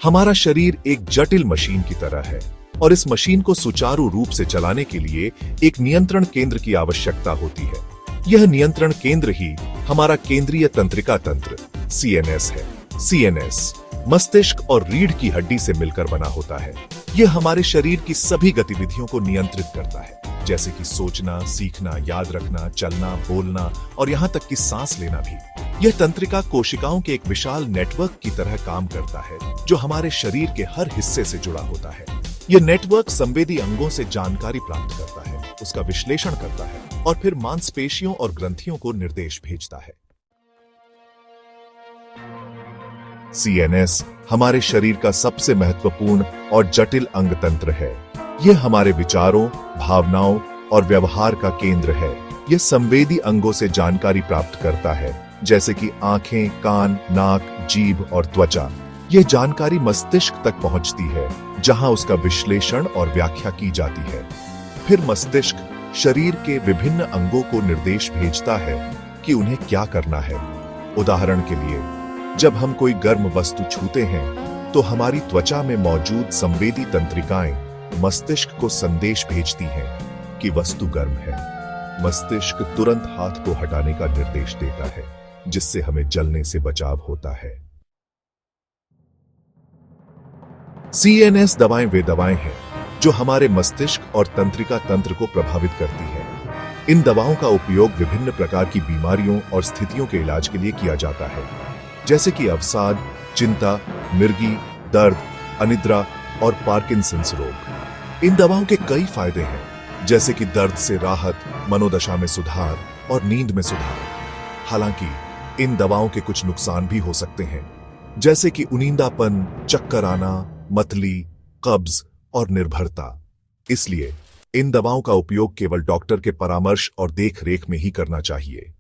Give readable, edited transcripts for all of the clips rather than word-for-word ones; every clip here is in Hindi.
हमारा शरीर एक जटिल मशीन की तरह है और इस मशीन को सुचारू रूप से चलाने के लिए एक नियंत्रण केंद्र की आवश्यकता होती है। यह नियंत्रण केंद्र ही हमारा केंद्रीय तंत्रिका तंत्र CNS है। CNS मस्तिष्क और रीढ़ की हड्डी से मिलकर बना होता है। यह हमारे शरीर की सभी गतिविधियों को नियंत्रित करता है, जैसे कि सोचना, सीखना, याद रखना, चलना, बोलना और यहाँ तक कि सांस लेना भी। यह तंत्रिका कोशिकाओं के एक विशाल नेटवर्क की तरह काम करता है, जो हमारे शरीर के हर हिस्से से जुड़ा होता है। यह नेटवर्क संवेदी अंगों से जानकारी प्राप्त करता है, उसका विश्लेषण करता है और फिर मांसपेशियों और ग्रंथियों को निर्देश भेजता है। CNS हमारे शरीर का सबसे महत्वपूर्ण और जटिल अंग तंत्र है। यह हमारे विचारों, भावनाओं और व्यवहार का केंद्र है। यह संवेदी अंगों से जानकारी प्राप्त करता है, जैसे कि आंखें, कान, नाक, जीभ और त्वचा। यह जानकारी मस्तिष्क तक पहुंचती है, जहां उसका विश्लेषण और व्याख्या की जाती है। फिर मस्तिष्क शरीर के विभिन्न अंगों को निर्देश भेजता है कि उन्हें क्या करना है। उदाहरण के लिए, जब हम कोई गर्म वस्तु छूते हैं, तो हमारी त्वचा में मौजूद संवेदी तंत्रिकाएं मस्तिष्क को संदेश भेजती हैं कि वस्तु गर्म है। मस्तिष्क तुरंत हाथ को हटाने का निर्देश देता है, जिससे हमें जलने से बचाव होता है। CNS दवाएं वे दवाएं हैं जो हमारे मस्तिष्क और तंत्रिका तंत्र को प्रभावित करती हैं। इन दवाओं का उपयोग विभिन्न प्रकार की बीमारियों और स्थितियों के इलाज के लिए किया जाता है, जैसे कि अवसाद, चिंता, मिर्गी, दर्द, अनिद्रा और पार्किंसंस रोग। इन दवाओं के कई फायदे हैं, जैसे कि दर्द से राहत, मनोदशा में सुधार और नींद में सुधार। हालांकि इन दवाओं के कुछ नुकसान भी हो सकते हैं, जैसे कि उनींदापन, चक्कर आना, मतली, कब्ज और निर्भरता। इसलिए इन दवाओं का उपयोग केवल डॉक्टर के परामर्श और देख-रेख में ही करना चाहिए।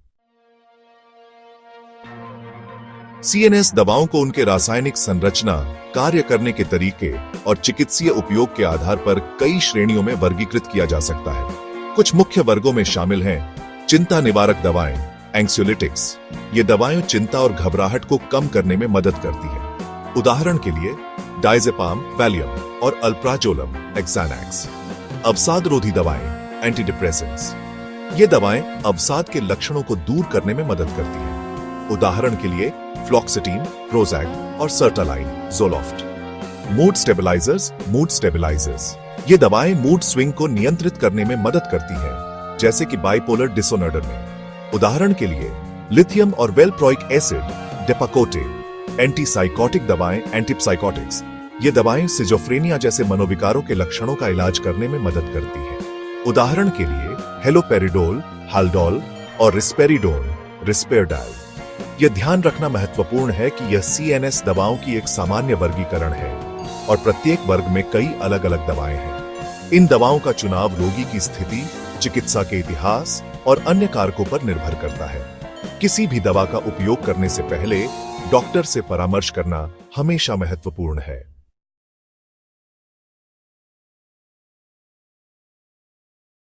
CNS दवाओं को उनके रासायनिक संरचना, कार्य करने के तरीके और चिकित्सीय उपयोग के आधार पर कई श्रेणियों में वर्गीकृत किया जा सकता है। कुछ मुख्य वर्गों में शामिल हैं चिंता निवारक दवाएं, एंक्सियोलिटिक्स। ये दवाएं चिंता और घबराहट को कम करने में मदद करती हैं। उदाहरण के लिए डायजेपाम, वैलियम और अल्प्राजोलम, एक्सानैक्स। अवसाद रोधी दवाएं, एंटीडिप्रेसेंट्स। ये दवाएं अवसाद के लक्षणों को दूर करने में मदद करती हैं। उदाहरण के लिए फ्लॉक्सिटीन, प्रोजैक और sertraline, Zoloft. Mood stabilisers, mood stabilisers. ये दवाएं मूड स्विंग को नियंत्रित करने में मदद करती हैं, जैसे कि बाइपोलर डिसऑर्डर में। उदाहरण के लिए लिथियम और वेलप्रोइक एसिड, डेपाकोटे। एंटीसाइकोटिक दवाएं, एंटीसाइकोटिक्स। ये दवाएं सिजोफ्रेनिया जैसे मनोविकारों के लक्षणों का इलाज करने में मदद करती हैं। उदाहरण के लिए हेलोपेरिडोल, हाल्डोल और रिस्पेरिडोन, रिस्पेरडाल। यह ध्यान रखना महत्वपूर्ण है कि यह CNS दवाओं की एक सामान्य वर्गीकरण है और प्रत्येक वर्ग में कई अलग अलग दवाएं हैं। इन दवाओं का चुनाव रोगी की स्थिति, चिकित्सा के इतिहास और अन्य कारकों पर निर्भर करता है। किसी भी दवा का उपयोग करने से पहले डॉक्टर से परामर्श करना हमेशा महत्वपूर्ण है।